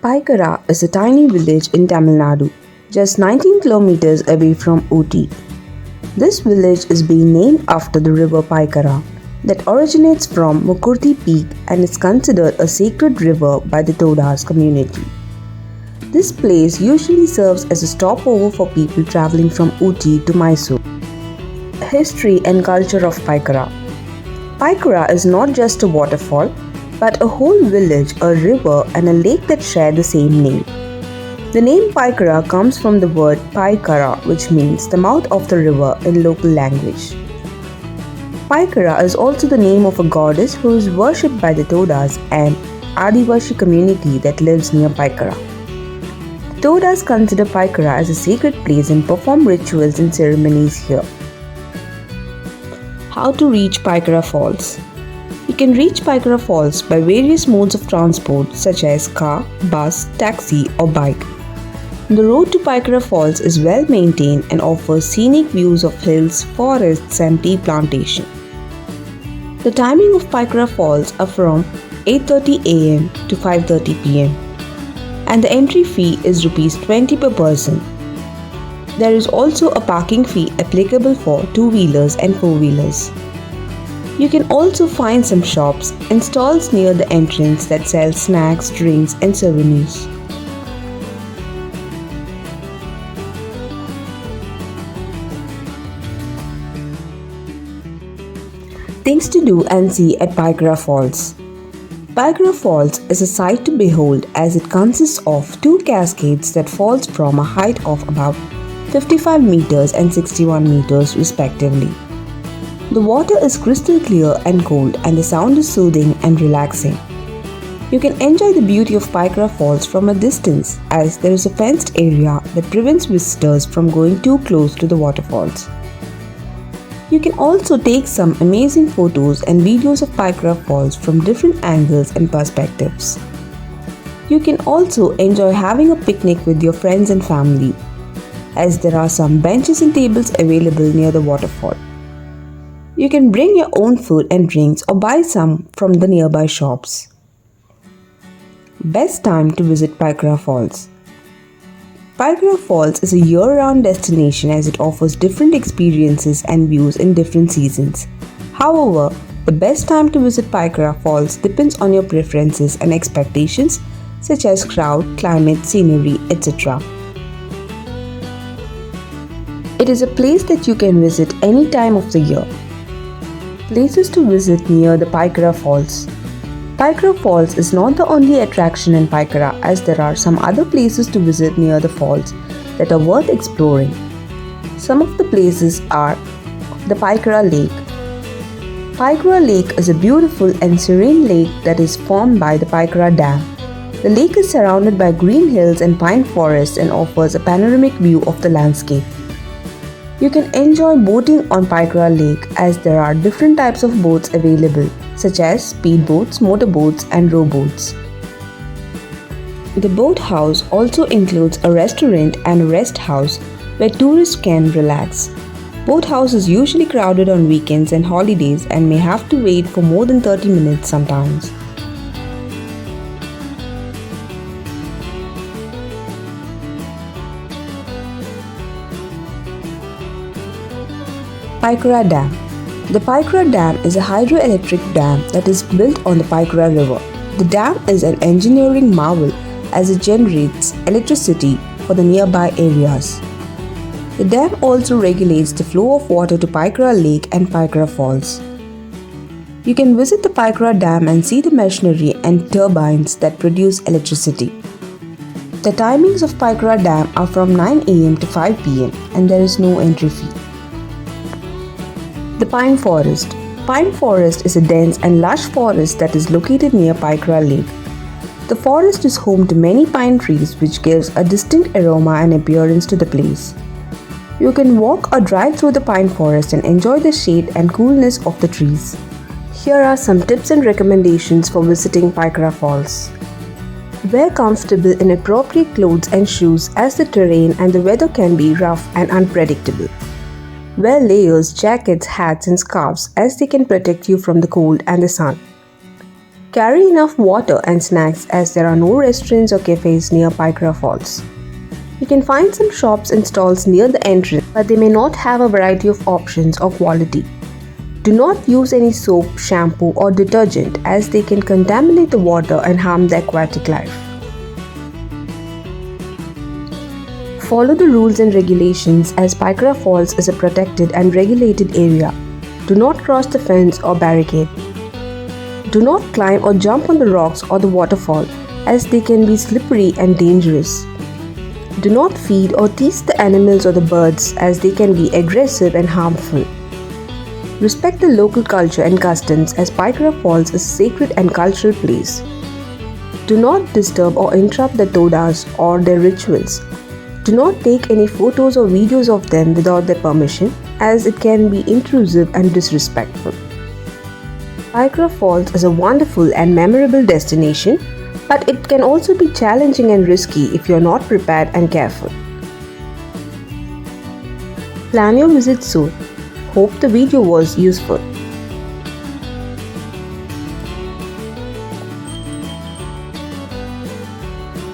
Pykara is a tiny village in Tamil Nadu, just 19 kilometers away from Ooty. This village is being named after the river Pykara that originates from Mukurthi Peak and is considered a sacred river by the Todas community. This place usually serves as a stopover for people traveling from Ooty to Mysore. History and culture of Pykara. Pykara is not just a waterfall, but a whole village, a river, and a lake that share the same name. The name Pykara comes from the word Pykara, which means the mouth of the river in local language. Pykara is also the name of a goddess who is worshipped by the Todas and Adivashi community that lives near Pykara. The Todas consider Pykara as a sacred place and perform rituals and ceremonies here. How to reach Pykara Falls? You can reach Pykara Falls by various modes of transport such as car, bus, taxi or bike. The road to Pykara Falls is well maintained and offers scenic views of hills, forests and tea plantation. The timing of Pykara Falls are from 8:30 am to 5:30 pm and the entry fee is Rs 20 per person. There is also a parking fee applicable for two-wheelers and four-wheelers. You can also find some shops and stalls near the entrance that sell snacks, drinks and souvenirs. Things to do and see at Pykara Falls. Pykara Falls is a sight to behold as it consists of two cascades that falls from a height of about 55 meters and 61 meters respectively. The water is crystal clear and cold and the sound is soothing and relaxing. You can enjoy the beauty of Pykara Falls from a distance as there is a fenced area that prevents visitors from going too close to the waterfalls. You can also take some amazing photos and videos of Pykara Falls from different angles and perspectives. You can also enjoy having a picnic with your friends and family, as there are some benches and tables available near the waterfall. You can bring your own food and drinks or buy some from the nearby shops. Best time to visit Pykara Falls. Pykara Falls is a year-round destination as it offers different experiences and views in different seasons. However, the best time to visit Pykara Falls depends on your preferences and expectations such as crowd, climate, scenery, etc. It is a place that you can visit any time of the year. Places to visit near the Pykara Falls. Pykara Falls is not the only attraction in Pykara as there are some other places to visit near the falls that are worth exploring. Some of the places are the Pykara Lake. Pykara Lake is a beautiful and serene lake that is formed by the Pykara Dam. The lake is surrounded by green hills and pine forests and offers a panoramic view of the landscape. You can enjoy boating on Pykara Lake as there are different types of boats available such as speedboats, motorboats and rowboats. The boathouse also includes a restaurant and a rest house where tourists can relax. Boathouse is usually crowded on weekends and holidays and may have to wait for more than 30 minutes sometimes. Pykara Dam. The Pykara Dam is a hydroelectric dam that is built on the Pykara River. The dam is an engineering marvel as it generates electricity for the nearby areas. The dam also regulates the flow of water to Pykara Lake and Pykara Falls. You can visit the Pykara Dam and see the machinery and turbines that produce electricity. The timings of Pykara Dam are from 9 am to 5 pm and there is no entry fee. The Pine Forest. Pine Forest is a dense and lush forest that is located near Pykara Lake. The forest is home to many pine trees which gives a distinct aroma and appearance to the place. You can walk or drive through the pine forest and enjoy the shade and coolness of the trees. Here are some tips and recommendations for visiting Pykara Falls. Wear comfortable and appropriate clothes and shoes as the terrain and the weather can be rough and unpredictable. Wear layers, jackets, hats and scarves as they can protect you from the cold and the sun. Carry enough water and snacks as there are no restaurants or cafes near Pykara Falls. You can find some shops and stalls near the entrance, but they may not have a variety of options or quality. Do not use any soap, shampoo or detergent as they can contaminate the water and harm the aquatic life. Follow the rules and regulations as Pykara Falls is a protected and regulated area. Do not cross the fence or barricade. Do not climb or jump on the rocks or the waterfall as they can be slippery and dangerous. Do not feed or tease the animals or the birds as they can be aggressive and harmful. Respect the local culture and customs as Pykara Falls is a sacred and cultural place. Do not disturb or interrupt the todas or their rituals. Do not take any photos or videos of them without their permission as it can be intrusive and disrespectful. Pykara Falls is a wonderful and memorable destination, but it can also be challenging and risky if you are not prepared and careful. Plan your visit soon. Hope the video was useful.